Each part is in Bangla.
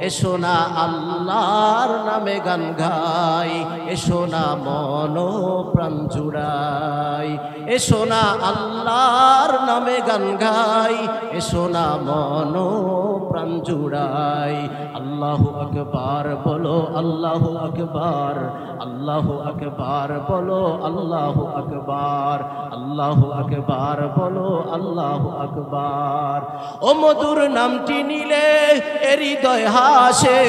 এসো না আল্লাহর নামে গান গাই, এসো না মন প্রাণ জুড়াই। এসো না আল্লাহর নামে গান গাই, এসো না মন প্রাণ জুড়াই। আল্লাহু আকবার বলো, আল্লাহু আকবার, আল্লাহু আকবার বলো, আল্লাহু আকবার, আল্লাহু আকবার বলো, আল্লাহু আকবার। ও মধুর নামটি নিলে হৃদয় হাসে,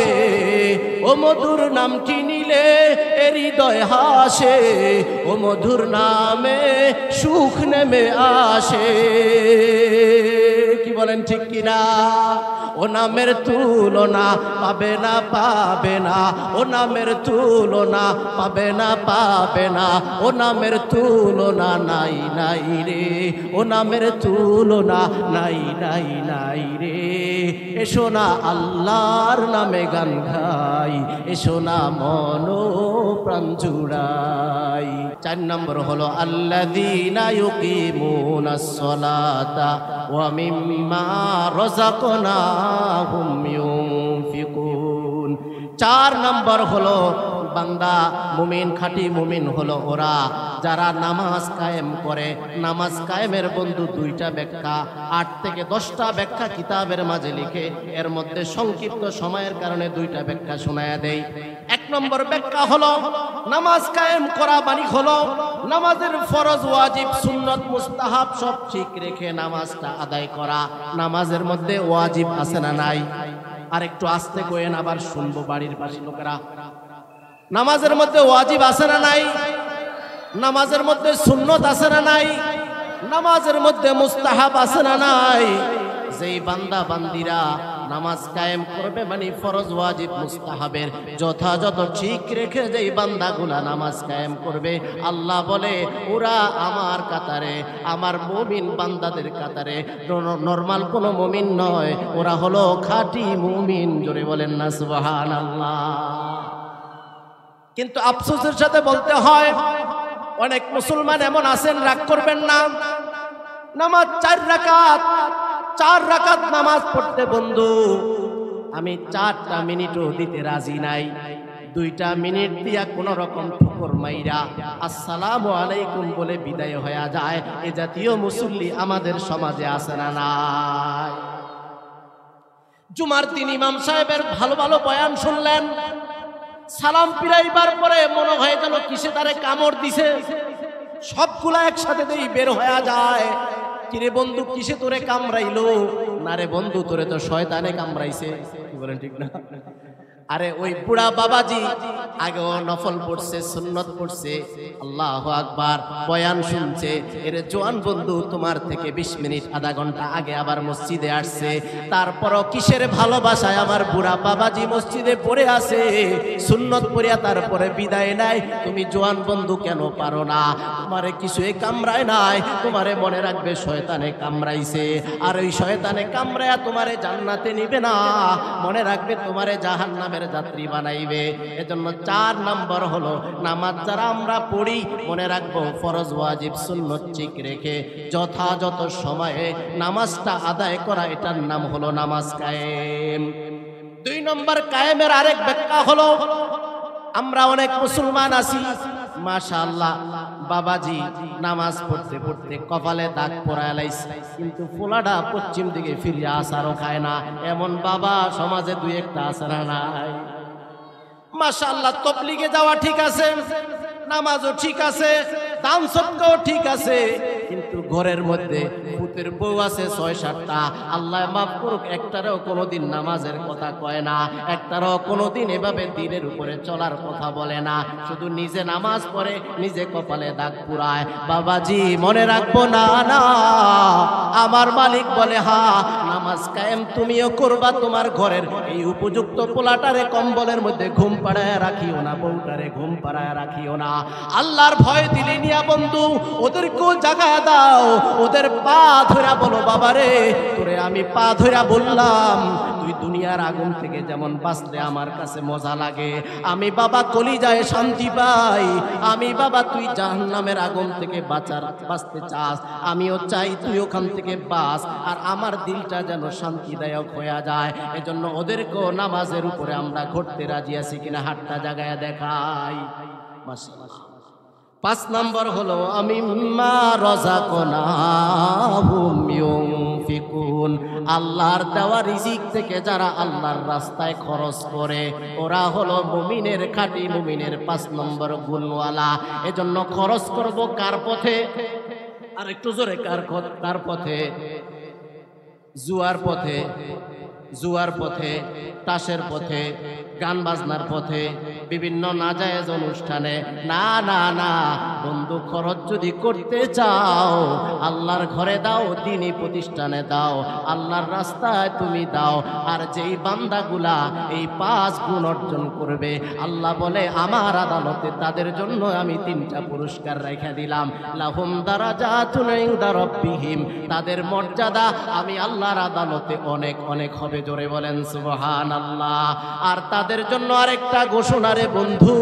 ও মধুর নামটি নিলে হৃদয় হাসে, ও মধুর নামে সুখ নেমে আসে। কি বলেন ঠিক কিনা? ও নামের তুলনা পাবে না, পাবে না, ও নামের তুলনা পাবে না, পাবে না, ও নামের তুলনা নাই নাই রে, ও নামের তুলনা নাই নাই নাই রে। এসো না আল্লাহর নামে গান গাই, এসো না মন প্রাণ জুড়াই। 4 নম্বর হলো আল্লাযীনা ইউকিমুনাস সালাতা ওয়া মিম্মা রাযাকনাহুম ইউনফিকুন। 4 নম্বর হলো বান্দা মুমিন, খাঁটি মুমিন হলো ওরা যারা নামাজ কায়েম করে। নামাজ কায়েমের বন্ধু 2টা ব্যাখ্যা, 8 থেকে 10টা ব্যাখ্যা কিতাবের মাঝে লিখে, এর মধ্যে সংক্ষিপ্ত সময়ের কারণে 2টা ব্যাখ্যা শোনায়া দেই। 1 নম্বর ব্যাখ্যা হলো নামাজ কায়েম করা মানে হলো নামাজের ফরজ, ওয়াজিব, সুন্নত, মুস্তাহাব সব ঠিক রেখে নামাজটা আদায় করা। নামাজের মধ্যে ওয়াজিব আছে না নাই? আর একটু আস্তে কইেন, আবার শুনবো বাড়ির পাশে লোকেরা। নামাজের মধ্যে ওয়াজিব আছে না নাই? নামাজের মধ্যে সুন্নত আছে না নাই? নামাজের মধ্যে মুস্তাহাব আছে না নাই? যেই বান্দা বান্দিরা নামাজ কায়েম করবে মানে ফরজ, ওয়াজিব, মুস্তাহাবের যথাযথ ঠিক রেখে যেই বান্দাগুলা নামাজ কায়েম করবে, আল্লাহ বলে ওরা আমার কাতারে, আমার মুমিন বান্দাদের কাতারে। নরমাল কোনো মুমিন নয়, ওরা হলো খাঁটি মুমিন। জোরে বলেন না সুবহানাল্লাহ। কিন্তু আফসোসের সাথে বলতে হয়, অনেক মুসলমান এমন আছেন, রাগ করবেন না, নামাজ 4 রাকাত নামাজ পড়তে বন্ধু আমি 4টা মিনিটও দিতে রাজি নাই। 2টা মিনিট দিয়া কোন রকম ঠুকর মাইরা আসসালামু আলাইকুম বলে বিদায় হয়ে যায়। এ জাতীয় মুসল্লি আমাদের সমাজে আছে না নাই? জুমার দিন ইমাম সাহেবের ভালো ভালো বয়ান শুনলেন, সালাম ফিরাইবার পরে মনে হয় যেন কিসে তারে কামড় দিছে, সবগুলা একসাথে দেই বের হয়ে যায়। কিরে বন্ধু, কিসে তোরে কামড়াইলো? না রে বন্ধু, তোরে তো শয়তানে কামড়াইছে। কি বলেন ঠিক না? আরে ওই বুড়া বাবাজি আগেও নফল পড়ছে, সুন্নত পড়ছে, আল্লাহু আকবার, বয়ান শুনছে। এর জোয়ান বন্ধু তোমার থেকে 20 মিনিট আধা ঘন্টা আগে আবার মসজিদে আসছে, তারপরও কিসের ভালোবাসায় আমার বুড়া বাবাজি মসজিদে পড়ে আছে, সুন্নত পড়িয়া তারপরে বিদায় নাই। তুমি জোয়ান বন্ধু কেন পারো না? তোমারে কিছুই কামড়ায় নাই, তোমারে মনে রাখবে শয়তানে কামড়াইছে, আর ওই শয়তানে কামড়ায়া তোমারে জান্নাতে নিবে না, মনে রাখবে তোমারে জাহান্নামের যাত্রী বানাইবে। এজন্য 4 নম্বর হলো নামাজ যারা আমরা পড়ি, মনে রাখবো ফরজ, ওয়াজিব, সুন্নত ঠিক রেখে যথাযথ সময়ে নামাজটা আদায় করা, এটার নাম হলো নামাজ কায়েম। 2 নম্বর কায়েমের আরেক ব্যাখ্যা হলো আমরা অনেক মুসলমান আছি, মাশাআল্লাহ বাবাজি নামাজ পড়তে পড়তে কপালে দাগ পড়ায় লাইছে, কিন্তু পোলাটা পশ্চিম দিকে ফিরে আসারও খায় না। এমন বাবা সমাজে 2-1টা আছে না নাই? মাশাআল্লাহ তবলিগে যাওয়া ঠিক আছে, নামাজও ঠিক আছে, দান সদকাও ঠিক আছে, কিন্তু ঘরের মধ্যে পুতের বউ আছে 6-7টা। আল্লাহ মাফ করুক, একটারও কোনোদিন নামাজের কথা কয় না, একটারও কোনোদিন এভাবে দিনের উপরে চলার কথা বলে না, শুধু নিজে নামাজ পড়ে, নিজে কপালে দাগ পুরায়। বাবাজি মনে রাখবো না, না আমার মালিক বলে হা, নামাজ কায়েম তুমিও করবা, তোমার ঘরের এই উপযুক্ত পোলাটারে কম্বলের মধ্যে ঘুম পাড়ায় রাখিও না, বউটারে ঘুম পাড়ায় রাখিও না। আল্লাহর ভয় দিলে নিয়া বন্ধু ওদেরকেও জাগায় দাও, ওদের পা ধরা বলো বাবারে তোরে আমি পা ধরা বললাম, তুই দুনিয়ার আগুন থেকে যেমন বাঁচলে আমার কাছে মজা লাগে, আমি বাবা কলিজায় শান্তি পাই, আমি বাবা তুই জাহান্নামের আগুন থেকে বাঁচতে চাস, আমিও চাই তুই ওখান থেকে বাঁচ, আর আমার দিলটা যেন শান্তিদায়ক হয়ে যায়। এজন্য ওদেরকেও নামাজের উপরে আমরা ঘুরতে রাজি আছি কিনা হাতটা জাগায় দেখাই। মাশাআল্লাহ। 5 নম্বর হলো আমি মা রাযাকনাহুম ইউনফিকুন, আল্লাহর দেওয়া রিজিক থেকে যারা আল্লাহর রাস্তায় খরচ করে ওরা হলো মুমিনের খাঁটি মুমিনের 5 নম্বর গুণওয়ালা। এজন্য খরচ করব কার পথে? আর একটু জোরে, কার পথে? জুয়ার পথে, জুয়ার পথে, তাসের পথে, গান বাজনার পথে, বিভিন্ন নাজায়েজ অনুষ্ঠানে না না না। বন্ধু, খরচ যদি করতে চাও আল্লাহর ঘরে দাও, দ্বীনি প্রতিষ্ঠানে দাও, আল্লাহর রাস্তায় তুমি দাও। আর যেই বান্দাগুলা এই 5 গুণ অর্জন করবে, আল্লাহ বলে আমার আদালতে তাদের জন্য আমি 3টা পুরস্কার রেখে দিলাম। লাহুম দারাজাতুন ইনদা রাব্বিহিম, তাদের মর্যাদা আমি আল্লাহর আদালতে অনেক অনেক হবে। জোরে বলেন সুবহানাল্লাহ। আর তাদের জন্য আরেকটা ঘোষণা রে বন্ধু,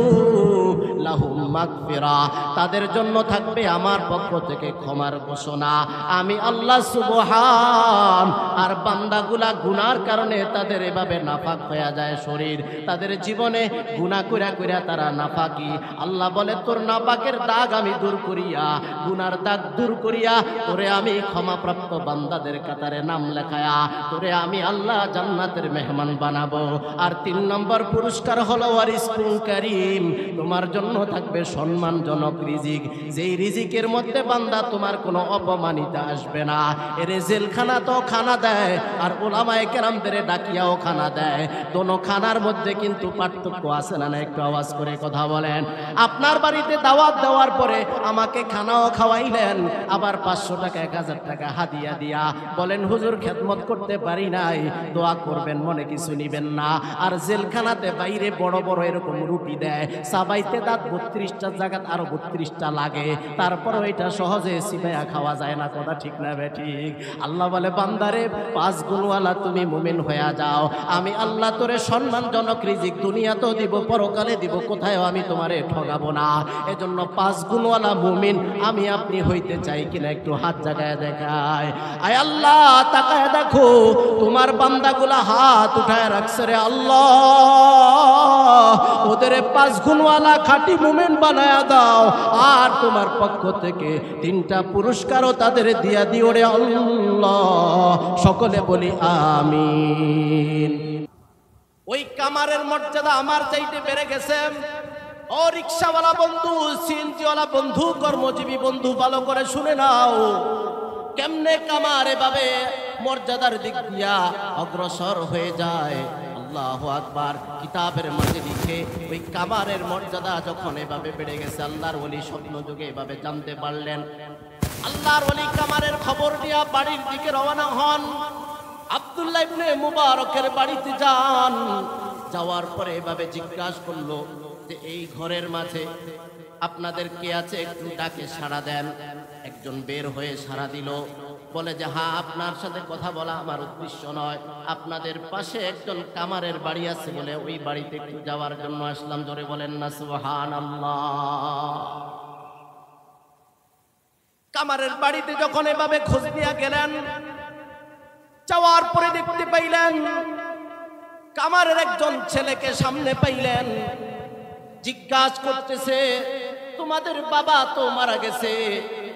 লাহুম মাগফিরা, তাদের জন্য থাকবে আমার পক্ষ থেকে ক্ষমার ঘোষণা। আমি আল্লাহ সুবহান। আর বান্দাগুলা গুনার কারণে তাদের এভাবে নাপাক হয়ে যায় শরীর, তাদের জীবনে গুনাহ কইরা কইরা তারা নাপাকি। আল্লাহ বলে তোর নাপাকের দাগ আমি দূর করিয়া, গুনার দাগ দূর করিয়া তোরে আমি ক্ষমাপ্রাপ্ত বান্দাদের কাতারে নাম লেখায়া তোরে আমি আল্লাহ জান্নাতের মেহমান বানাবো। আর 3 নম্বর পুরস্কার হলো ওয়ারিসকুন কারীম, তোমার জন্য থাকবে সম্মানজনক রিজিক, যেই রিজিকের মধ্যে বান্দা তোমার কোনো অপমানিতা আসবে না। এর জেলখানা তো খানা দেয় আর ওলামায়ে কেরামদের ডাকিয়াও খানা দেয়, দোনো খানার মধ্যে কিন্তু পার্থক্য আছে না? একটু আওয়াজ করে কথা বলেন। আপনার বাড়িতে দাওয়াত দেওয়ার পরে আমাকে খানাও খাওয়াইলেন, আবার 500 টাকা 1000 টাকা হাদিয়া দিয়া বলেন হুজুর খেদমত করতে পারি নাই, দোয়া করবেন, মনে কিছু নিবেন না। আর জেলখানাতে বাইরে বড় বড় এরকম রুটি দেয়, সাবাইতে দাঁত 32টা জায়গা আরো 32টা লাগে, তারপরও এটা সহজে সিবাইয়া খাওয়া যায় না। কথা ঠিক না ঠিক? আল্লাহ বলে বান্দারে 5 গুণওয়ালা তুমি মুমিন হয়ে যাও, আমি আল্লাহ তোরে সম্মানজনক রিজিক দুনিয়াতেও দিব, পরকালে দিব, কোথায়ও আমি তোমারে ঠগাবো না। এজন্য 5 গুণওয়ালা মুমিন আমি আপনি হইতে চাই কিনা একটু হাত জাগায় দেখায়। আয় আল্লাহ তাকায় দেখো তোমার বান্দাগুলা হাত উঠায় রাখছে রে আল্লাহ, ওদের 5 গুণওয়ালা খাঁটি মুমিন বানায়া দাও। আর তোমার পক্ষ থেকে 3টা পুরস্কারও তাদের দিয়া দিও রে আল্লাহ। সকলে বলি আমিন। ওই কামারের মর্যাদা আমার চাইতে বেড়ে গেছে। ও রিকশাওয়ালা বন্ধু, সিএনজিওয়ালা বন্ধু, কর্মজীবী বন্ধু, ভালো করে শুনে নাও কেমনে কামার এভাবে মর্যাদার দিক দিয়া অগ্রসর হয়ে যায়। আল্লাহু আকবার। কিতাবের মাঝে লিখে ওই কামারের মর্যাদা যখন এভাবে বেড়ে গেছে, আল্লাহর ওলি স্বপ্ন যুগে এভাবে জানতে পারলেন। আল্লাহর ওলি কামারের খবর নিয়ে বাড়ির দিকে রওনা হন। আব্দুল্লাহ ইবনে মুবারকের বাড়িতে যান। যাওয়ার পরে এভাবে জিজ্ঞাসা করলো যে এই ঘরের মাঝে আপনাদের কে আছে, একটু ডাকে সাড়া দেন। একজন বের হয়ে সাড়া দিল, বলে যে হ্যাঁ, আপনার সাথে কথা বলা আমার উদ্দেশ্য নয়, আপনাদের পাশে একজন কামারের বাড়ি আছে বলে ওই বাড়িতে একটু যাওয়ার জন্য আসলাম। জোরে বলেন না সুবহানাল্লাহ। কামারের বাড়িতে যখন এভাবে খোঁজ দিয়া গেলেন, যাওয়ার পরে দেখতে পাইলেন কামারের একজন ছেলেকে সামনে পাইলেন। জিজ্ঞাসা করতেছে তোমাদের বাবা তো মারা গেছে,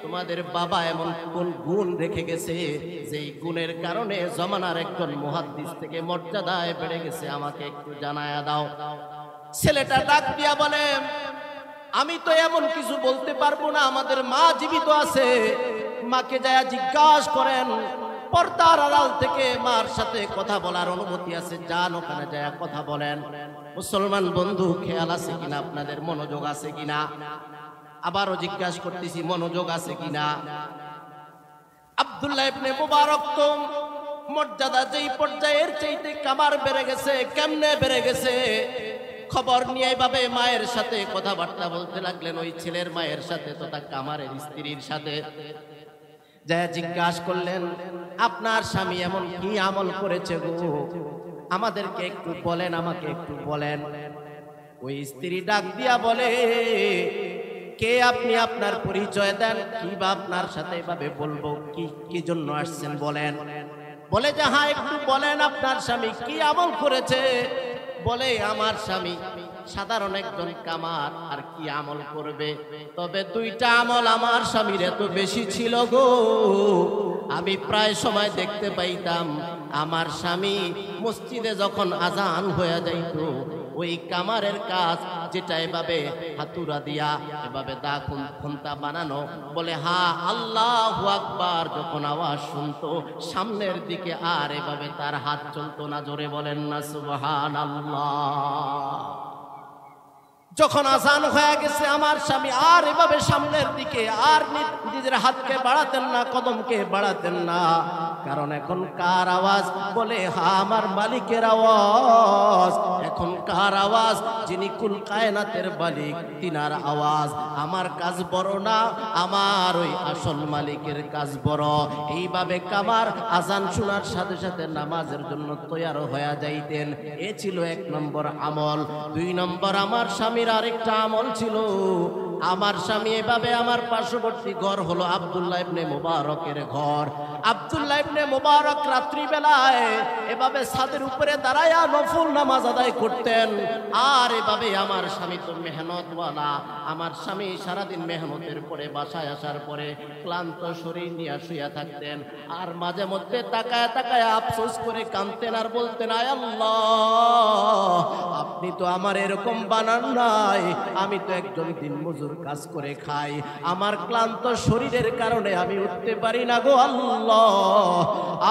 তোমাদের বাবা এমন কোন গুণ রেখে গেছে যেই গুণের কারণে জমানার একজন মুহাদ্দিস থেকে মর্যাদায় বেড়ে গেছে, আমাকে একটু জানায়া দাও। ছেলেটা ডাক দিয়া বলে আমি তো এমন কিছু বলতে পারবো না, আমাদের মা জীবিত আছে, মাকে যায় জিজ্ঞাসা করেন। পর্দার আড়াল থেকে মার সাথে কথা বলার অনুমতি আছে, যান ওখানে যায় কথা বলেন। মুসলমান বন্ধু খেয়াল আছে কিনা, আপনাদের মনোযোগ আছে কিনা? আবারও জিজ্ঞাসা করতেছি, মনোযোগ আছে কিনা? আব্দুল্লাহ ইবনে মুবারক তো মর্যাদা যেই পর্যায়ের চাইতে কামার বেড়ে গেছে। কেমনে বেড়ে গেছে? খবর নিয়ে এইভাবে মায়ের সাথে কথাবার্তা বলতে লাগলেন, ওই ছেলের মায়ের সাথে তথা কামারের স্ত্রীর সাথে। যা জিজ্ঞাসা করলেন আপনার স্বামী এমন কি আমল করেছে গো আমাদেরকে একটু বলেন, আমাকে একটু বলেন। ওই স্ত্রী ডাক দিয়া বলে, কে আপনি? আপনার পরিচয় দেন। কি বা আপনার সাথে এভাবে বলবো? কি জন্য আসছেন বলেন। বলে যে হ্যাঁ, একটু বলেন আপনার স্বামী কি আমল করেছে। বলে আমার স্বামী সাধারণ একজন কামার, আর কি আমল করবে? তবে দুইটা আমল আমার স্বামীর এত বেশি ছিল গো, আমি প্রায় সময় দেখতে পাইতাম আমার স্বামী মসজিদে যখন আজান হয়ে যাইত, ওই কামারের কাজ যেটা এভাবে হাতুড়া দিয়া এভাবে দা খুন্তা বানানো, বলে হ্যাঁ আল্লাহু আকবার যখন আওয়াজ শুনতো সামনের দিকে আর এভাবে তার হাত চলতো না। জোরে বলেন না সুবহানাল্লাহ। যখন আজান হয়ে গেছে আমার স্বামী আর এভাবে সামনের দিকে আর নিজের হাতকে বাড়াতেন না, কদমকে বাড়াতেন না। কারণ এখন কার আওয়াজ? বলে হ্যাঁ আমার মালিকের আওয়াজ। এখন কার আওয়াজ? যিনি কুল কায়নাতের মালিক তিনার আওয়াজ। আমার কাজ বড় না, আমার ওই আসল মালিকের কাজ বড়। এইভাবে কামার আজান শোনার সাথে সাথে নামাজের জন্য তৈয়ার হয়ে যাইতেন। এ ছিল 1 নম্বর আমল। 2 নম্বর আমার স্বামীর আরেকটা আমল ছিল। আমার স্বামী এভাবে, আমার পার্শ্ববর্তী ঘর হলো আব্দুল্লাহ ইবনে মুবারকের ঘর। আব্দুল্লাহ ইবনে মুবারক রাত্রি বেলায় এভাবে ছাদের উপরে দাঁড়ায়া নফল নামাজ আদায় করতেন। আর এভাবে আমার স্বামী তো মেহনতওয়ালা, আমার স্বামী সারাদিন মেহনতের পরে বাসায় আসার পরে ক্লান্ত শরীর নিয়ে শুয়ে থাকতেন। আর মাঝে মধ্যে তাকায় তাকায় আফসোস করে কাঁদতেন আর বলতেন, আয় আল্লাহ, আপনি তো আমার এরকম বানান নাই, আমি তো একজন দিনমজুর, কাজ করে খাই, আমার ক্লান্ত শরীরের কারণে আমি উঠতে পারি না গো আল্লাহ।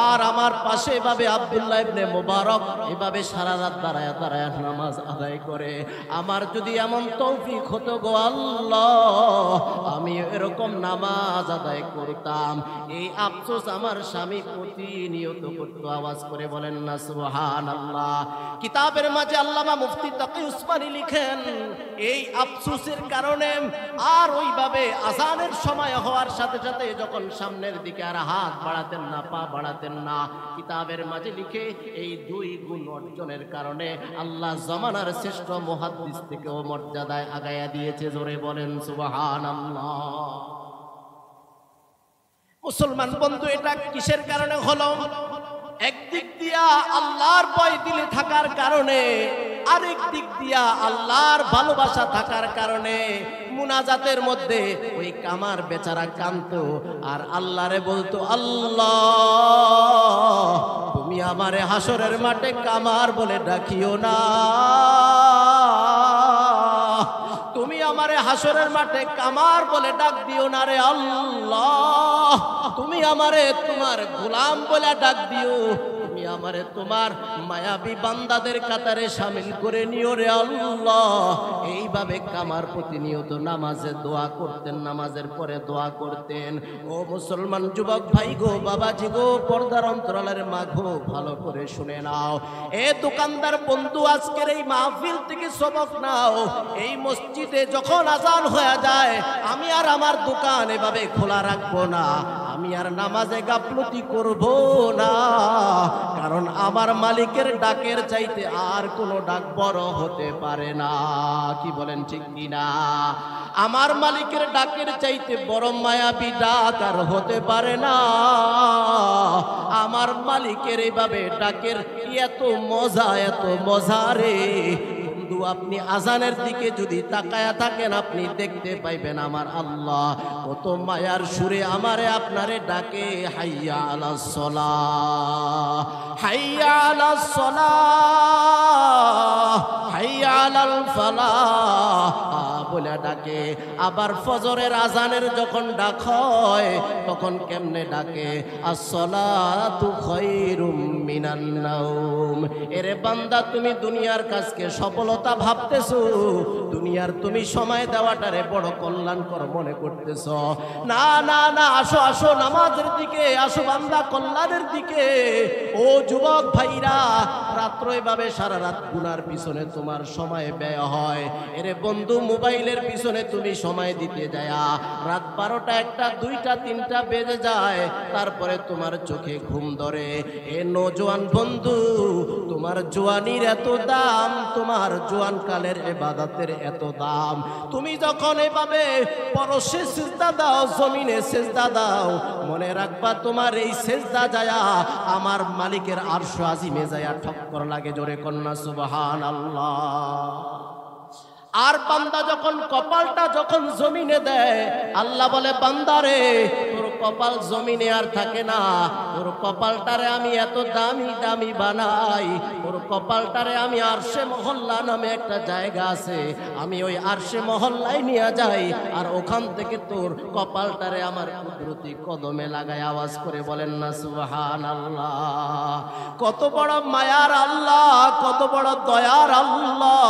আর আমার পাশে এভাবে আব্দুল্লাহ ইবনে মুবারক এভাবে সারা রাত দাঁড়ায় দাঁড়ায় নামাজ আদায় করে। আমার যদি এমন তৌফিক হতো গো আল্লাহ, আমি এরকম নামাজ আদায় করতাম। এই আফসোস আমার স্বামী প্রতিনিয়ত করতো। আওয়াজ করে বলেন না সুবহানাল্লাহ। কিতাবের মাঝে আল্লামা মুফতি তাকি উসমানী লিখেন, এই আফসোসের কারণে আর ওইভাবে আজানের সময় হওয়ার সাথে সাথে যখন সামনের দিকে আর হাত বাড়াতেন না, পা বাড়াতেন না। কিতাবের মাঝে লিখে এই 2 গুণ অর্জনের কারণে আল্লাহ জমানার শ্রেষ্ঠ মুহাদ্দিস থেকেও মর্যাদায় আগায়া দিয়েছে। জোরে বলেন সুবহানাল্লাহ। মুসলমান বন্ধু, এটা কিসের কারণে হলো? একদিক দিয়া আল্লাহর ভয় দিলে থাকার কারণে, আরেক দিক দিয়া আল্লাহর ভালোবাসা থাকার কারণে। মুনাজাতের মধ্যে ওই কামার বেচারা কাঁদতো আর আল্লাহরে বলতো, আল্লাহ তুমি আমারে হাসরের মাঠে কামার বলে ডাকিও না, তুমি আমারে হাসরের মাঠে কামার বলে ডাক দিও না রে আল্লাহ, তুমি আমারে তোমার গোলাম বলে ডাক দিও, তুমি আমারে তোমার মায়াবী বান্দাদের কাতারে শামিল করে নিও রে আল্লাহ। এইভাবে কামার প্রতিনিয়ত নামাজে দোয়া করতেন, নামাজের পরে দোয়া করতেন। ও মুসলমান যুবক ভাই গো, বাবাজি গো, পর্দার অন্তরালের মা গো, ভালো করে শুনে নাও। এ দোকানদার বন্ধু, আজকের এই মাহফিল থেকে সবক নাও। এই মসজিদে যখন আজান হয়ে যায়, আমি আর আমার দোকান এভাবে খোলা রাখবো না, আমি আর নামাজে গাফলতি করব না। কারণ আমার মালিকের ডাকের চাইতে আর কোনো ডাক বড় হতে পারে না। কি বলেন ঠিক কিনা? আমার মালিকের ডাকের চাইতে বড় মায়াবী ডাক আর হতে পারে না। আমার মালিকের এইভাবে ডাকের এত মজা রে বন্ধু। আপনি আজানের দিকে যদি তাকায়া থাকেন, আপনি দেখতে পাইবেন আমার আল্লাহ কত মায়ার সুরে আমারে আপনারে ডাকে, হাইয়া আলাস সালাহ, হাইয়া আলাস সালাহ, হাইয়া আলাল ফালাহ বলে ডাকে। আবার ফজরের আজানের যখন ডাক হয় তখন কেমনে ডাকে, আসসালাতু খায়রুম মিনান নাওম। এরে বান্দা, তুমি দুনিয়ার কাজকে সফলতা ভাবতেছো, দুনিয়ার তুমি সময় দেওয়াটারে বড় কল্যাণকর মনে করতেছ। না না না, আসো আসো নামাজের দিকে আসো, বান্দা কল্যাণের দিকে। ও যুবক ভাইরা, রাত্র এভাবে সারা রাত গুনার পিছনে তোমার সময় ব্যয় হয়। এরে বন্ধু, মোবাইলের পিছনে তুমি সময় দিতে যায়া রাত 12টা 1টা 2টা 3টা বেজে যায়, তারপরে তোমার চোখে ঘুম ধরে। এ নওজোয়ান বন্ধু, তোমার জোয়ানির এত দাম, তোমার জোয়ান কালের ইবাদতের এত দাম। তুমি যখন এভাবে পরশে সিজদা দাও, জমিনে সিজদা দাও, মনে রাখবা তোমার এই সিজদা যায়া আমার মালিকের আরশ আজিমে যায়া ঠক্কর লাগে। জোরে কন্যা সুবহানাল্লাহ। আর বান্দা যখন কপালটা যখন জমিনে দেয়, আল্লাহ বলে বান্দারে তোর কপাল জমিনে আর থাকে না, তোর কপালটারে আমি এত দামি দামি বানাই, তোর কপালটারে আমি আরশে মহল্লা নামে একটা জায়গা আছে, আমি ওই আরশে মহল্লায় নিয়ে যাই, আর ওখান থেকে তোর কপালটারে আমার কুদরতি কদমে লাগাই। আওয়াজ করে বলেন না সুবহানাল্লাহ। কত বড় মায়ার আল্লাহ, কত বড় দয়ার আল্লাহ।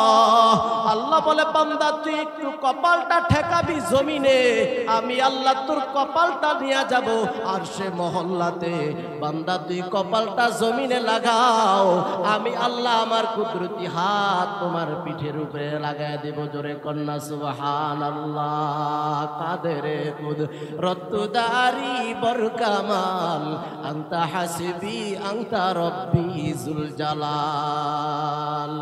আল্লাহ বলে বান্দা তুই একটু কপালটা ঠেকাবি জমিনে, আমি আল্লাহ তোর কপালটা নিয়ে যাব আরশে মহল্লাতে। বান্দা তুই কপালটা জমিনে লাগাও, আমি আল্লাহ আমার কুদরতি হাত তোমার পিঠের উপরে লাগায় দেব। জোরে কন্যা সুবহানাল্লাহ। কাদেরে কুদরতদারি বরকামাল, আনতা হাসিবি আনতা রব্বি যুল জালাল।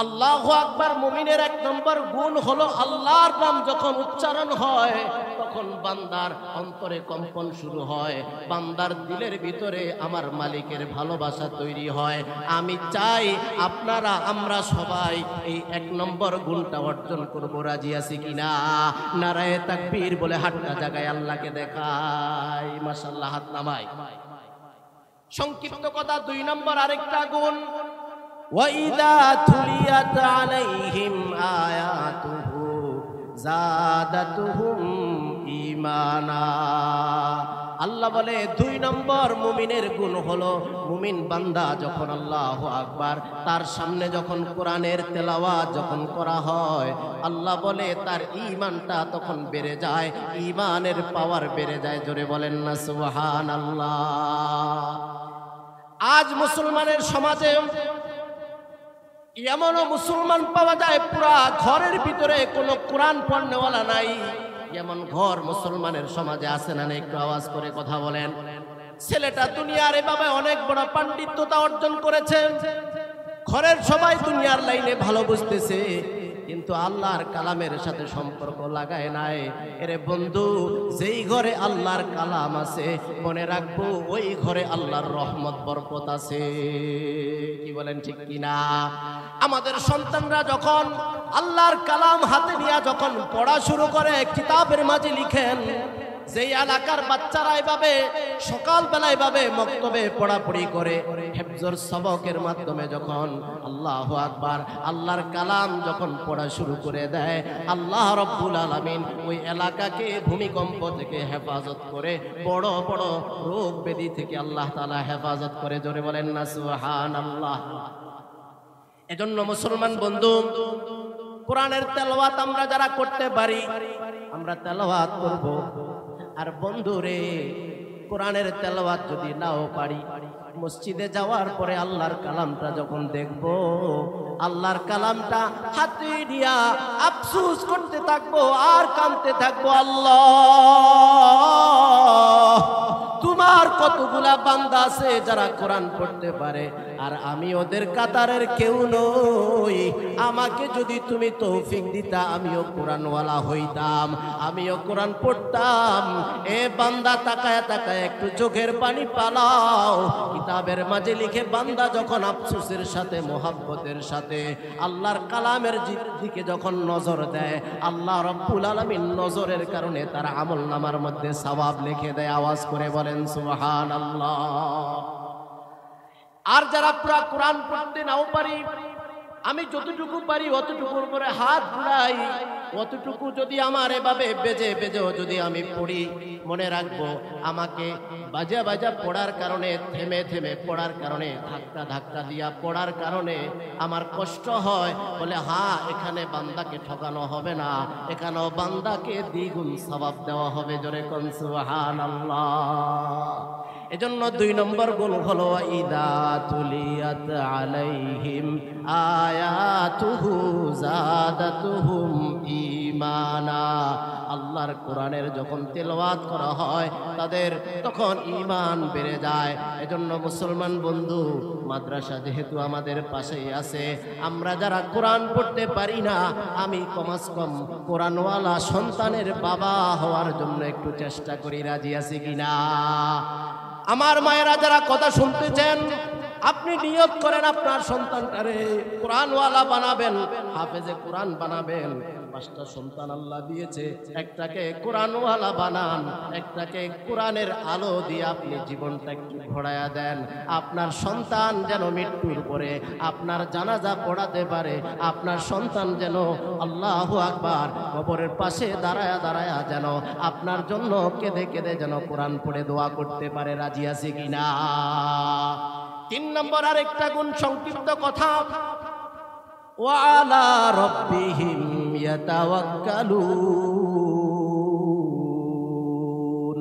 আল্লাহু আকবার। মুমিনের 1 নম্বর গুণ হলো আল্লাহর নাম যখন উচ্চারণ হয় তখন বান্দার অন্তরে কম্পন শুরু হয়, বান্দার দিলের ভিতরে আমার মালিকের ভালোবাসা তৈরি হয়। আমি চাই আপনারা আমরা সবাই এই 1 নম্বর গুণটা অর্জন করব। রাজি আছি কিনা? নারায়ে তাকবীর বলে হাতটা জাগায় আল্লাহকে দেখাই। মাশাআল্লাহ, হাত নামাই। সংক্ষিপ্ত কথা, 2 নম্বর আরেকটা গুণ, وَإِذَا تُلِيَتْ عَلَيْهِمْ آيَاتُهُ زَادَتْهُمْ ঈমানা। আল্লাহ বলে 2 নম্বর মুমিনের গুণ হলো, মুমিন বান্দা যখন আল্লাহু আকবার তার সামনে যখন কোরআনের তেলাওয়াত যখন করা হয়, আল্লাহ বলে তার ঈমানটা তখন বেড়ে যায়, ঈমানের পাওয়ার বেড়ে যায়। জোরে বলেন না সুবহানাল্লাহ। আজ মুসলমানের সমাজে এমনও মুসলমান পাওয়া যায় পুরা ঘরের ভিতরে কোনো কোরআন পড়নেওয়ালা নাই। এমন ঘর মুসলমানের সমাজে আছে না? একটু আওয়াজ করে কথা বলেন। ছেলেটা দুনিয়ার এভাবে অনেক বড় পাণ্ডিত্যতা অর্জন করেছে, ঘরের সবাই দুনিয়ার লাইনে ভালো বুঝতেছে, কিন্তু আল্লাহর কালামের সাথে সম্পর্ক লাগায় নাই। এরে বন্ধু, যেই ঘরে আল্লাহর কালাম আছে মনে রাখবো ওই ঘরে আল্লাহর রহমত বরকত আছে। কি বলেন, ঠিক কিনা? আমাদের সন্তানরা যখন আল্লাহর কালাম হাতে নিয়ে যখন পড়া শুরু করে, কিতাবের মাঝে লিখেন যেই এলাকার বাচ্চারা এভাবে সকালবেলা এভাবে মক্তবে পড়াপড়ি করে হেফজর সবকের মাধ্যমে যখন আল্লাহু আকবার আল্লাহর কালাম যখন পড়া শুরু করে দেয়, আল্লাহ রাব্বুল আলামিন ওই এলাকাকে ভূমিকম্প থেকে হেফাজত করে, বড় বড় রোগ ব্যাধি থেকে আল্লাহ তাআলা হেফাজত করে। জোরে বলেন না সুবহানাল্লাহ। এজন্য মুসলমান বন্ধু, কোরআনের তেলাওয়াত আমরা যারা করতে পারি আমরা তেলাওয়াত করব। আর বন্ধুরে, কোরআনের তেলাওয়াত যদি নাও পারি, মসজিদে যাওয়ার পরে আল্লাহর কালামটা যখন দেখব, আল্লাহর কালামটা হাতে নিয়া আফসোস করতে থাকবো আর কাঁদতে থাকবো, আল্লাহ তোমার কতগুলা বান্দা আছে যারা কোরআন পড়তে পারে আর আমি ওদের কাতারের কেউ নই। আমাকে যদি তুমি তৌফিক দিতা আমিও কোরআনওয়ালা হইতাম, আমিও কোরআন পড়তাম। এ বান্দা তাকায় তাকায় একটু চোখের পানি পালাও। কিতাবের মাঝে লিখে বান্দা যখন আফসোসের সাথে মোহাব্বতের সাথে আল্লাহর কালামের দিকে যখন নজর দেয়, আল্লাহ রাব্বুল আলামিন নজরের কারণে তার আমলনামার মধ্যে সওয়াব লিখে দেয়। আওয়াজ করে বলেন সুবহানাল্লাহ। আর যারা পুরা কোরআন পড়তে নাও পারি, আমি যতটুকু পারি অতটুকুর উপরে হাত ঘুরাই, অতটুকু যদি আমার এভাবে বেজে বেজেও যদি আমি পড়ি, মনে রাখবো আমাকে বাজা বাজা পড়ার কারণে, থেমে থেমে পড়ার কারণে, ধাক্কা ধাক্কা দিয়া পড়ার কারণে আমার কষ্ট হয়। বলে হ্যাঁ, এখানে বান্দাকে ঠকানো হবে না, এখানেও বান্দাকে দ্বিগুণ সওয়াব দেওয়া হবে। জোরে কোন সুবহানাল্লাহ। এজন্য 2 নম্বর গুণ হলো ইদা তুলিয়াত আলাইহিম আয়াতুহু যাদাতুহুম ঈমানা। আল্লাহর কোরআনের যখন তেলাওয়াত করা হয় তাদের তখন ঈমান বেড়ে যায়। এজন্য মুসলমান বন্ধু, মাদ্রাসা যেহেতু আমাদের পাশেই আছে, আমরা যারা কোরআন পড়তে পারি না, আমি কমাস কম কোরআনওয়ালা সন্তানের বাবা হওয়ার জন্য একটু চেষ্টা করি। রাজি আছি কিনা? আমার মায়েরা যারা কথা শুনতেছেন, আপনি নিয়ত করেন আপনার সন্তানটারে কোরআনওয়ালা বানাবেন, হাফেজে কোরআন বানাবেন। 5টা সন্তান আল্লাহ দিয়েছে, একটাকে কোরআনওয়ালা বানান, একটাকে কোরআনের আলো দিয়ে আপনি জীবনটা একটু ঘোরায়া দেন। আপনার সন্তান যেন মৃত্যুর পরে আপনার জানাজা পড়াতে পারে, আপনার সন্তান যেন আল্লাহু আকবার কবরের পাশে দাঁড়ায়া দাঁড়ায়া যেন আপনার জন্য কেঁদে কেঁদে যেন কোরআন পড়ে দোয়া করতে পারে। রাজি আছে কিনা? 3 নম্বর আরেকটা গুণ, সংক্ষিপ্ত কথা, ওয়ালা রব্বিহিম ইয়াতাওয়াক্কালুন।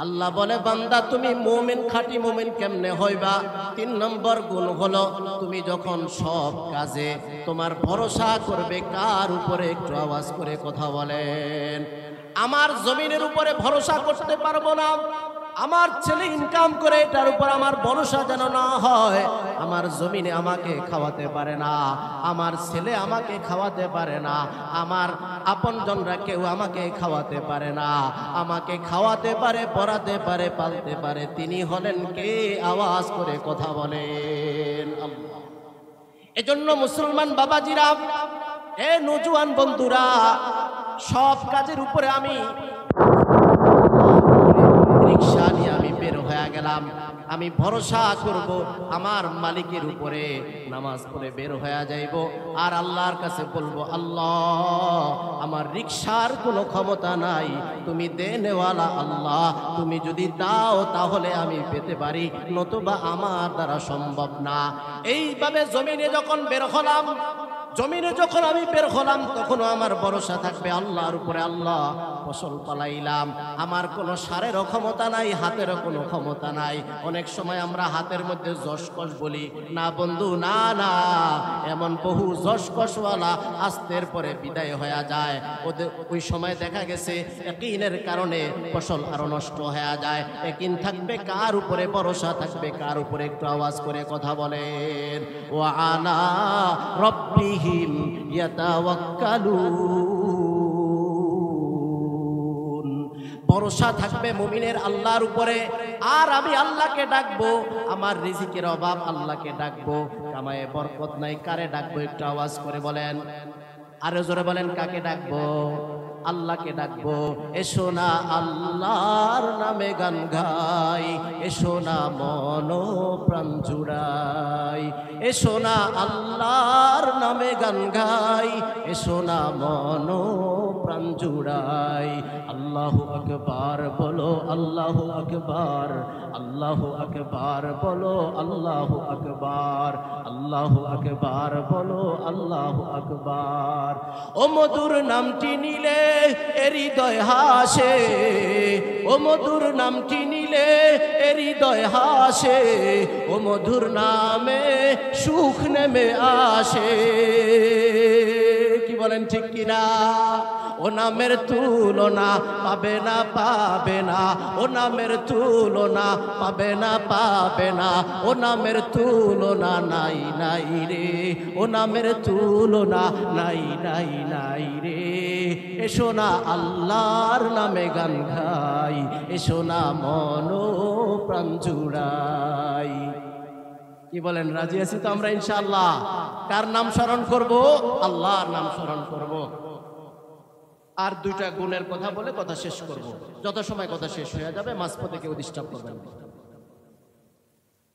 আল্লাহ বলে, বান্দা তুমি মুমিন, খাঁটি মুমিন কেমনে হইবা? 3 নম্বর গুণ হলো তুমি যখন সব কাজে তোমার ভরসা করবে কার উপরে? একটু আওয়াজ করে কথা বলেন। আমার জমিনের উপরে ভরসা করতে পারবো না, আমার ছেলে ইনকাম করে এটার উপর আমার ভরসা যেন না হয়। আমার জমিনে আমাকে খাওয়াতে পারে না, আমার ছেলে আমাকে খাওয়াতে পারে না, আমার আপনজনরা কেউ আমাকে খাওয়াতে পারে না। আমাকে খাওয়াতে পারে, পড়াতে পারে, পালতে পারে, তিনি হলেন কে? আওয়াজ করে কথা বলেন আল্লাহ। এজন্য মুসলমান বাবাজিরা, এ নওজোয়ান বন্ধুরা, সব কাজের উপরে আমি রিক্সা নিয়ে আমি বের হয়ে গেলাম, আমি ভরসা করব আমার মালিকের উপরে, নামাজ পড়ে বের হয়ে যাইব আর আল্লাহর কাছে বলবো, আল্লাহ আমার রিক্সার কোনো ক্ষমতা নাই, তুমি দেনেওয়ালা আল্লাহ, তুমি যদি দাও তাহলে আমি পেতে পারি, নতুবা আমার দ্বারা সম্ভব না। এইভাবে জমিনে যখন বের হলাম, জমিনে যখন আমি বের হলাম, তখনও আমার ভরসা থাকবে আল্লাহর উপরে। আল্লাহ ফসল পালাইলাম, আমার কোনো সারেরও ক্ষমতা নাই, হাতেরও কোনো ক্ষমতা নাই। অনেক সময় আমরা হাতের মধ্যে যশকশ বলি না বন্ধু, না না, এমন বহু যশকশওয়ালা আস্তের পরে বিদায় হয়ে যায়। ওদের ওই সময় দেখা গেছে ইয়াকিনের কারণে ফসল আরো নষ্ট হয়ে যায়। ইয়াকিন থাকবে কার উপরে? ভরসা থাকবে কার উপরে? একটু আওয়াজ করে কথা বলেন। ওয়া আলা রব্বিহিম ইয়াতাওয়াক্কালুন। ভরসা থাকবে মুমিনের আল্লাহর উপরে। আর আমি আল্লাহকে ডাকবো, আমার রিজিকের অভাব, আল্লাহকে ডাকবো। কামায়ে বরকত নাই, কারে ডাকবো? একটু আওয়াজ করে বলেন, আরো জোরে বলেন, কাকে ডাকবো? আল্লাহকে ডাকবো। এসো না আল্লাহর নামে গান গাই, এসো না মন প্রাণ জুড়াই, এসো না আল্লাহর নামে গান গাই, এসো না মন প্রাণ জুড়াই। আল্লাহু আকবার বলো, আল্লাহু আকবার, আল্লাহু আকবার বলো, আল্লাহু আকবার, আল্লাহু আকবার বলো, আল্লাহু আকবার। ও মধুর নামটি নিলে হৃদয় হাসে, ও মধুর নামটি নিলে হৃদয় হাসে, ও মধুর নামে সুখ নেমে আসে। কি বলেন, ঠিক কিনা? ও নামের তুলনা পাবে না, পাবে না, ও নামের তুলনা পাবে না, পাবে না, ও নামের তুলনা নাই নাই রে, ও নামের তুলনা নাই নাই নাই রে। এসো না আল্লাহর নামে গান গাই, এসো না মন প্রাণ জুড়াই। কি বলেন, রাজি আছি তো আমরা ইনশাআল্লাহ? কার নাম স্মরণ করব? আল্লাহর নাম স্মরণ করব। আর 2টা গুণের কথা বলে কথা শেষ করব, যত সময় কথা শেষ হয়ে যাবে মাঝপথে কেউ ডিস্টার্ব করবেন না।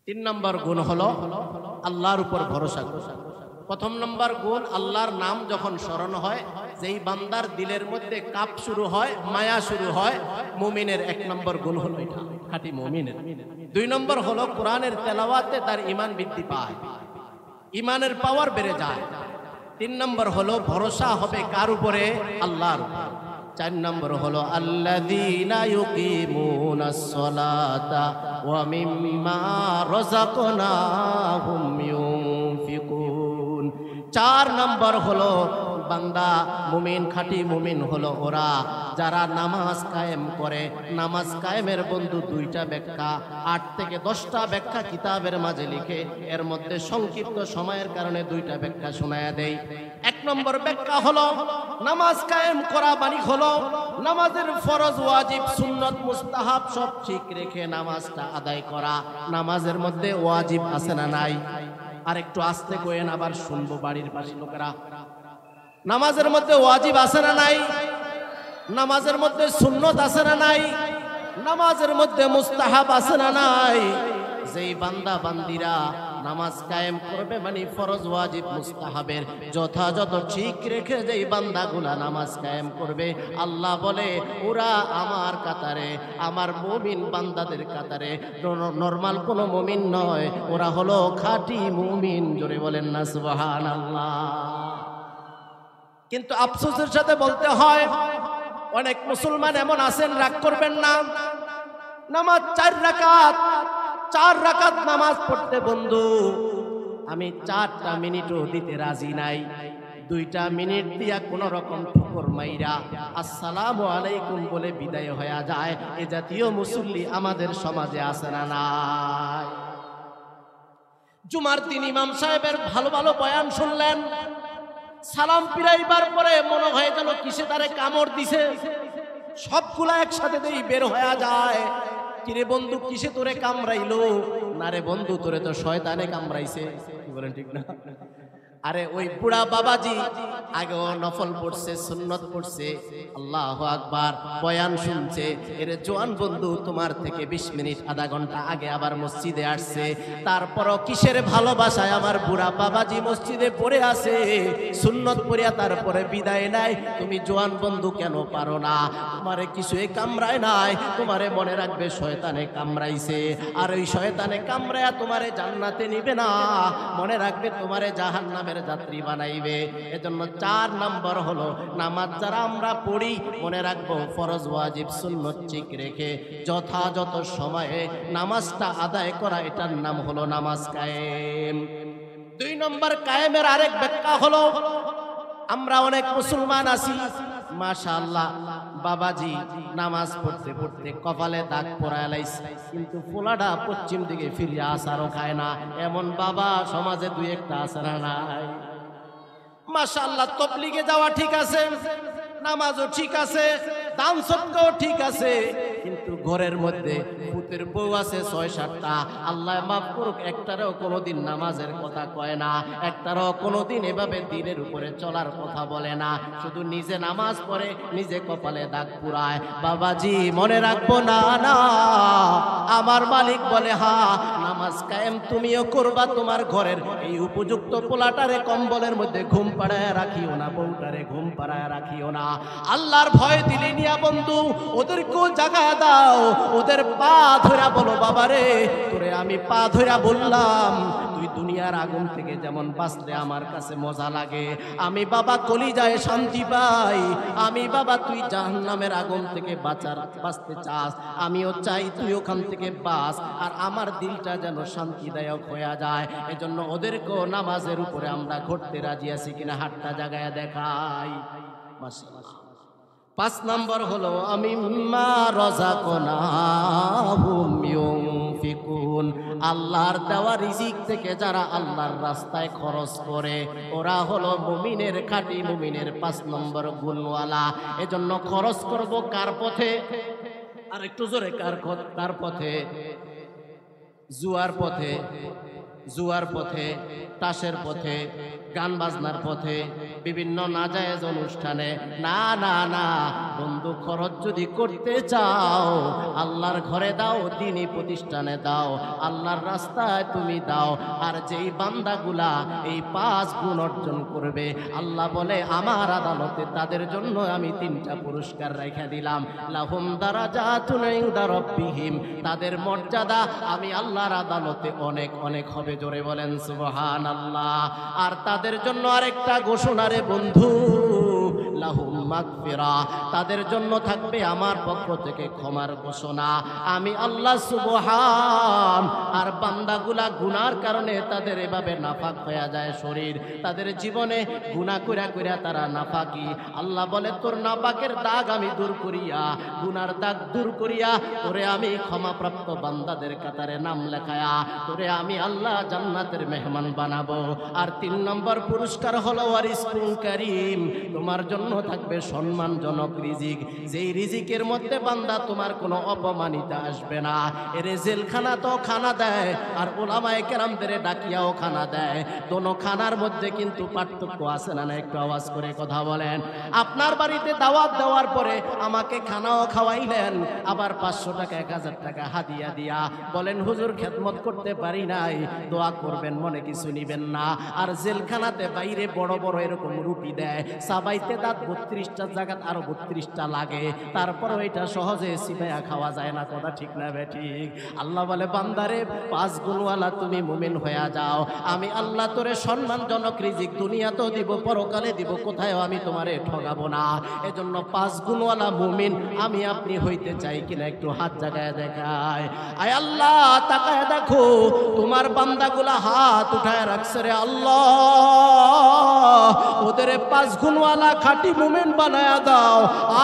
3 নম্বর গুণ হলো আল্লাহর উপর ভরসা করা। 1 নম্বর গুণ, আল্লাহর নাম যখন স্মরণ হয়, যেই বান্দার দিলের মধ্যে কাপ শুরু হয়, মায়া শুরু হয়, মুমিনের 1 নম্বর গুণ হলো এটা, খাঁটি মুমিনের। 2 নম্বর হলো কোরআনের তেলাওয়াতে তার ঈমান বৃদ্ধি পায়, ঈমানের পাওয়ার বেড়ে যায়। 3 নম্বর হলো ভরসা হবে কার উপরে? আল্লাহর উপরে। 4 নম্বর হলো আল্লাযীনা ইউকিমুনাস সালাতা ওয়া মিম্মা রাযাকনাহুম ইউনফিকুন। 4 নম্বর হলো বান্দা মুমিন, খাঁটি মুমিন হলো ওরা যারা নামাজ কায়েম করে। নামাজ কায়েমের বন্ধু 2টা ব্যাখ্যা, 8 থেকে 10টা ব্যাখ্যা কিতাবের মাঝে লিখে, এর মধ্যে সংক্ষিপ্ত সময়ের কারণে 2টা ব্যাখ্যা শোনায়া দেই। 1 নম্বর ব্যাখ্যা হলো নামাজ কায়েম করা মানে হলো নামাজের ফরজ, ওয়াজিব, সুন্নত, মুস্তাহাব সব ঠিক রেখে নামাজটা আদায় করা। নামাজের মধ্যে ওয়াজিব আছে না নাই? আর একটু আস্তে কইেন, আবার শুনবো বাড়ির পাশে লোকেরা। নামাজের মধ্যে ওয়াজিব আছে না নাই? নামাজের মধ্যে সুন্নত আছে না নাই? নামাজের মধ্যে মুস্তাহাব আছে না নাই? যেই বান্দা বান্দিরা নামাজ কায়েম করবে মানে ফরজ, ওয়াজিব, মুস্তাহাবের যথাযথ ঠিক রেখে যেই বান্দাগুলা নামাজ কায়েম করবে, আল্লাহ বলে ওরা আমার কাতারে, আমার মুমিন বান্দাদের কাতারে। নরমাল কোনো মুমিন নয়, ওরা হলো খাঁটি মুমিন। জোরে বলেন না সুবহানাল্লাহ। কিন্তু আফসোসের সাথে বলতে হয়, অনেক মুসলমান এমন আছেন, রাগ করবেন না, নামাজ 4 রাকাত নামাজ পড়তে বন্ধু আমি 4টা মিনিটও দিতে রাজি নাই। 2টা মিনিট দিয়া কোন রকম ঠুকর মাইরা আসসালামু আলাইকুম বলে বিদায় হয়ে যায়। এ জাতীয় মুসল্লি আমাদের সমাজে আছে না নাই? জুমার দিন ইমাম সাহেবের ভালো ভালো বয়ান শুনলেন, সালাম ফিরাইবার পরে মনে হয় যেন কিসে তারে কামড় দিছে, সবগুলা একসাথে দেই বের হয়ে যায়। কিরে বন্ধু, কিসে তোরে কামড়াইলো? না রে বন্ধু, তোরে তো শয়তানে কামড়াইছে। কি বলেন, ঠিক না? আরে ওই বুড়া বাবাজি আগেও নফল পড়ছে, সুন্নত পড়ছে, আল্লাহু আকবার, বয়ান শুনছে। এর জোয়ান বন্ধু তোমার থেকে 20 মিনিট আধা ঘন্টা আগে আবার মসজিদে আসছে, তারপরও কিসের ভালোবাসায় আমার বুড়া বাবাজি মসজিদে পড়ে আছে, সুন্নত পড়িয়া তারপরে বিদায় নাই। তুমি জোয়ান বন্ধু কেন পারো না? তোমারে কিছুই কামড়ায় নাই, তোমারে মনে রাখবে শয়তানে কামড়াইছে, আর ওই শয়তানে কামড়ায়া তোমারে জান্নাতে নিবে না, মনে রাখবে তোমারে জাহান্নামে যাত্রী বানাইবে। এজন্য 4 নম্বর হলো নামাজ যারা আমরা পড়ি, মনে রাখবো ফরজ, ওয়াজিব, সুন্নত ঠিক রেখে যথাযথ সময়ে নামাজটা আদায় করা, এটার নাম হলো নামাজ কায়েম। 2 নম্বর কায়েমের আরেক ব্যাখ্যা হলো, আমরা অনেক মুসলমান আছি মাশাআল্লাহ, বাবাজি নামাজ পড়তে পড়তে কপালে দাগ পড়ায় লাইছে, কিন্তু পোলাটা পশ্চিম দিকে ফিরে আসারও খায় না, এমন বাবা সমাজে 2-1টা আছে না নাই? মাশাআল্লাহ, তবলিগে যাওয়া ঠিক আছে, নামাজও ঠিক আছে, দান সদকাও ঠিক আছে, কিন্তু ঘরের মধ্যে ভূতের বউ আছে 6-7টা। আল্লাহ মাফ করুক, একটারও কোনোদিন নামাজের কথা কয় না, একটারও কোনোদিন এভাবে দিনের উপরে চলার কথা বলে না, শুধু নিজে নামাজ পড়ে, নিজে কপালে দাগ পুরায়। বাবাজি মনে রাখবো না, না আমার মালিক বলে হা, নামাজ কায়েম তুমিও করবা, তোমার ঘরের এই উপযুক্ত পোলাটারে কম্বলের মধ্যে ঘুম পাড়ায় রাখিও না, বউটারে ঘুম পাড়ায় রাখিও না। আল্লাহর ভয় দিলে নিয়া বন্ধু ওদেরকেও জাগায় দাও, ওদের পা ধরা বলো, বাবারে তোরে আমি পা ধরা বললাম, তুই দুনিয়ার আগুন থেকে যেমন বাঁচলে আমার কাছে মজা লাগে, আমি বাবা কলিজায় শান্তি পাই, আমি বাবা তুই জাহান্নামের আগুন থেকে বাঁচতে চাস, আমিও চাই তুই ওখান থেকে বাঁচ, আর আমার দিলটা যেন শান্তিদায়ক হয়ে যায়। এজন্য ওদেরকেও নামাজের উপরে আমরা ঘটতে রাজি আছি কিনা হাতটা জাগায় দেখাই। মাশাআল্লাহ। 5 নম্বর হলো আমি মিম্মা রাযাকনাহুম ইউনফিকুন, আল্লাহর দেওয়া রিজিক থেকে যারা আল্লাহর রাস্তায় খরচ করে, ওরা হলো মুমিনের, খাঁটি মুমিনের 5 নম্বর গুণওয়ালা। এজন্য খরচ করব কার পথে? আর একটু জোরে, কার পথে? জুয়ার পথে, জুয়ার পথে, তাসের পথে, গান বাজনার পথে, বিভিন্ন নাজায়েজ অনুষ্ঠানে না না না বন্ধু, খরচ যদি করতে চাও আল্লাহর ঘরে দাও, দ্বীনি প্রতিষ্ঠানে দাও, আল্লাহর রাস্তায় তুমি দাও। আর যেই বান্দাগুলা এই 5 গুণ অর্জন করবে, আল্লাহ বলে আমার আদালতে তাদের জন্য আমি 3টা পুরস্কার রেখে দিলাম, লাহুম দারাজাতুন ইনদা রাব্বিহিম, তাদের মর্যাদা আমি আল্লাহর আদালতে অনেক অনেক হবে। জোরে বলেন সুবহানাল্লাহ। আর তাদের জন্য আরেকটা ঘোষণা রে বন্ধু, লাহুম মাগফিরা, তাদের জন্য থাকবে আমার পক্ষ থেকে ক্ষমার ঘোষণা। আমি আল্লাহ সুবহান। আর বান্দাগুলা গুনার কারণে তাদের এভাবে নাফাক হয়ে যায় শরীর, তাদের জীবনে গুনাহ কইরা কইরা তারা নাফাকি। আল্লাহ বলে তোর নাফাকের দাগ আমি দূর করিয়া, গুনার দাগ দূর করিয়া তোরে আমি ক্ষমাপ্রাপ্ত বান্দাদের কাতারে নাম লেখায়া তোরে আমি আল্লাহ জান্নাতের মেহমান বানাবো। আর 3 নম্বর পুরস্কার হলো ওয়ারিসকুল কারীম, তোমার জন্য থাকবে সম্মানজনক রিজিক, যেই রিজিকের মধ্যে বান্দা তোমার কোনো অপমানিতা আসবে না। এর জেলখানা তো খানা দেয়, আর উলামায়ে কেরামদের ডাকিয়াও খানা দেয়। দোনো খানার মধ্যে কিন্তু পার্থক্য আছে না? একটু আওয়াজ করে কথা বলেন। আপনার বাড়িতে দাওয়াত দেওয়ার পরে আমাকে খানাও খাওয়াইলেন, আবার 500 টাকা 1000 টাকা হাদিয়া দিয়া বলেন হুজুর খেদমত করতে পারি নাই, দোয়া করবেন, মনে কিছু নিবেন না। আর জেলখানাতে বাইরে বড় বড় এরকম রুটি দেয়, সাবাইতে দাঁত 32টা জায়গাত আরো 32টা লাগে, তারপরও এটা সহজে সিবাইয়া খাওয়া যায় না। কথা ঠিক না বে ঠিক? আল্লাহ বলে বান্দারে 5 গুণওয়ালা তুমি মুমিন হয়ে যাও, আমি আল্লাহ তোরে সম্মানজনক রিজিক দুনিয়াতেও দিব, পরকালে দিব, কোথায় আমি তোমারে ঠগাবো না। এজন্য 5 গুণওয়ালা মুমিন আমি আপনি হইতে চাই কিনা একটু হাত জাগায় দেখায়। আয় আল্লাহ তাকায় দেখো তোমার বান্দাগুলা হাত উঠায় রাখছে রে আল্লাহ, ওদের 5 গুণওয়ালা খাঁটি মুমিন বানায়া দাও।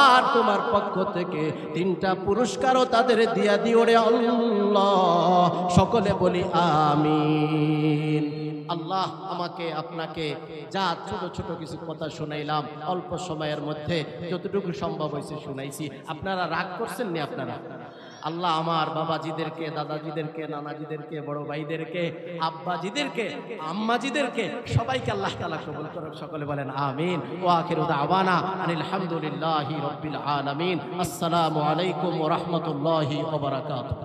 আর তোমার পক্ষ থেকে 3টা পুরস্কারও তাদের দিয়া দিও রে আল্লাহ। সকলে বলি আমিন। আল্লাহ আমাকে আপনাকে যা ছোট ছোট কিছু কথা শোনাইলাম অল্প সময়ের মধ্যে যতটুকু সম্ভব হয়েছে শুনাইছি। আপনারা রাগ করছেন নি? আপনারা আল্লাহ আমার বাবাজিদেরকে, দাদাজিদেরকে, নানাজিদেরকে, বড় ভাইদেরকে, আব্বাজিদেরকে, আম্মাজিদেরকে সবাইকে আল্লাহ তাআলা কবুল করুন। সকলে বলেন আমিন। ওয়া আখিরু দাওয়ানা আনিল হামদুলিল্লাহি রাব্বিল আলামিন। আসসালামু আলাইকুম ওয়া রাহমাতুল্লাহি ওয়া বারাকাতুহু।